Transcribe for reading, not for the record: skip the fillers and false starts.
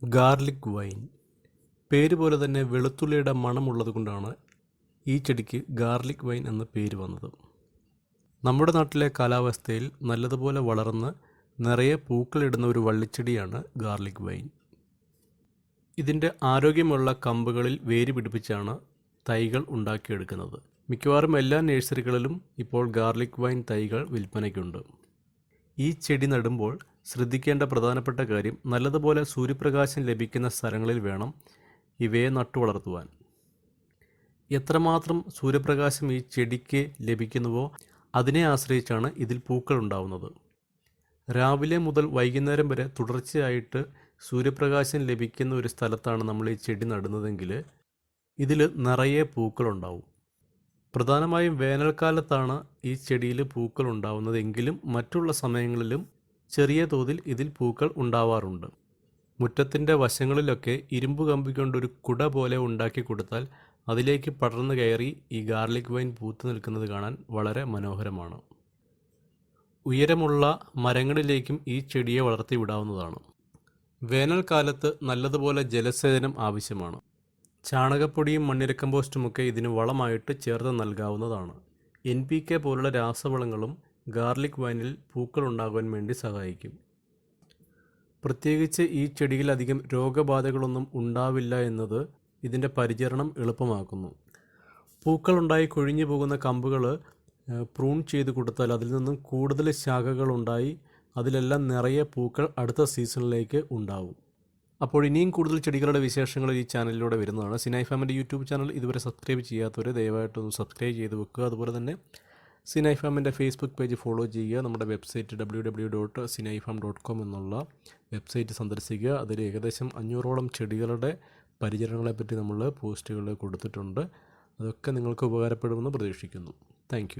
Garlic wine. പേര് പോലെ തന്നെ വെളുത്തുള്ളിയുടെ മണമുള്ളതുകൊണ്ടാണ് ഈ ചെടിക്ക് ഗാർലിക് വൈൻ എന്ന പേര് വന്നത്. നമ്മുടെ നാട്ടിലെ കാലാവസ്ഥയിൽ നല്ലതുപോലെ വളർന്ന് നിറയെ പൂക്കളിടുന്ന ഒരു വള്ളിച്ചെടിയാണ് ഗാർലിക് വൈൻ. ഇതിൻ്റെ ആരോഗ്യമുള്ള കമ്പുകളിൽ വേര് പിടിപ്പിച്ചാണ് തൈകൾ ഉണ്ടാക്കിയെടുക്കുന്നത്. മിക്കവാറും എല്ലാ നഴ്സറികളിലും ഇപ്പോൾ ഗാർലിക് വൈൻ തൈകൾ വിൽപ്പനയ്ക്കുണ്ട്. ഈ ചെടി നടുമ്പോൾ ശ്രദ്ധിക്കേണ്ട പ്രധാനപ്പെട്ട കാര്യം നല്ലതുപോലെ സൂര്യപ്രകാശം ലഭിക്കുന്ന സ്ഥലങ്ങളിൽ വേണം ഇവയെ നട്ടു വളർത്തുവാൻ. എത്രമാത്രം സൂര്യപ്രകാശം ഈ ചെടിക്ക് ലഭിക്കുന്നുവോ അതിനെ ആശ്രയിച്ചാണ് ഇതിൽ പൂക്കൾ ഉണ്ടാവുന്നത്. രാവിലെ മുതൽ വൈകുന്നേരം വരെ തുടർച്ചയായിട്ട് സൂര്യപ്രകാശം ലഭിക്കുന്ന ഒരു സ്ഥലത്താണ് നമ്മൾ ഈ ചെടി നടുന്നതെങ്കിൽ ഇതിൽ നിറയെ പൂക്കളുണ്ടാവും. പ്രധാനമായും വേനൽക്കാലത്താണ് ഈ ചെടിയിൽ പൂക്കൾ ഉണ്ടാവുന്നതെങ്കിലും മറ്റുള്ള സമയങ്ങളിലും ചെറിയ തോതിൽ ഇതിൽ പൂക്കൾ ഉണ്ടാവാറുണ്ട്. മുറ്റത്തിൻ്റെ വശങ്ങളിലൊക്കെ ഇരുമ്പ് കമ്പി കൊണ്ടൊരു കുട പോലെ ഉണ്ടാക്കി കൊടുത്താൽ അതിലേക്ക് പടർന്നു കയറി ഈ ഗാർലിക് വൈൻ പൂത്തു നിൽക്കുന്നത് കാണാൻ വളരെ മനോഹരമാണ്. ഉയരമുള്ള മരങ്ങളിലേക്കും ഈ ചെടിയെ വളർത്തി വിടാവുന്നതാണ്. വേനൽക്കാലത്ത് നല്ലതുപോലെ ജലസേചനം ആവശ്യമാണ്. ചാണകപ്പൊടിയും മണ്ണിര കമ്പോസ്റ്റുമൊക്കെ ഇതിന് വളമായിട്ട് ചേർത്ത് നൽകാവുന്നതാണ്. NPK പോലുള്ള രാസവളങ്ങളും ഗാർലിക് വൈനിൽ പൂക്കൾ ഉണ്ടാകുവാൻ വേണ്ടി സഹായിക്കും. പ്രത്യേകിച്ച് ഈ ചെടിയിൽ അധികം രോഗബാധകളൊന്നും ഉണ്ടാവില്ല എന്നത് ഇതിൻ്റെ പരിചരണം എളുപ്പമാക്കുന്നു. പൂക്കളുണ്ടായി കൊഴിഞ്ഞു പോകുന്ന കമ്പുകൾ പ്രൂൺ ചെയ്ത് കൊടുത്താൽ അതിൽ നിന്നും കൂടുതൽ ശാഖകളുണ്ടായി അതിലെല്ലാം നിറയെ പൂക്കൾ അടുത്ത സീസണിലേക്ക് ഉണ്ടാവും. അപ്പോൾ ഇനിയും കൂടുതൽ ചെടികളുടെ വിശേഷങ്ങൾ ഈ ചാനലിലൂടെ വരുന്നതാണ്. സിനായ് ഫാമിൻ്റെ യൂട്യൂബ് ചാനൽ ഇതുവരെ സബ്സ്ക്രൈബ് ചെയ്യാത്തവർ ദയവായിട്ടൊന്ന് സബ്സ്ക്രൈബ് ചെയ്ത് വെക്കുക. അതുപോലെ തന്നെ സിനായ് ഫാമിൻ്റെ ഫേസ്ബുക്ക് പേജ് ഫോളോ ചെയ്യുക. നമ്മുടെ വെബ്സൈറ്റ് www.sinaifarm.com എന്നുള്ള വെബ്സൈറ്റ് സന്ദർശിക്കുക. അതിൽ ഏകദേശം 500ഓളം ചെടികളുടെ പരിചരണങ്ങളെപ്പറ്റി നമ്മൾ പോസ്റ്റുകൾ കൊടുത്തിട്ടുണ്ട്. അതൊക്കെ നിങ്ങൾക്ക് ഉപകാരപ്പെടുമെന്ന് പ്രതീക്ഷിക്കുന്നു. താങ്ക്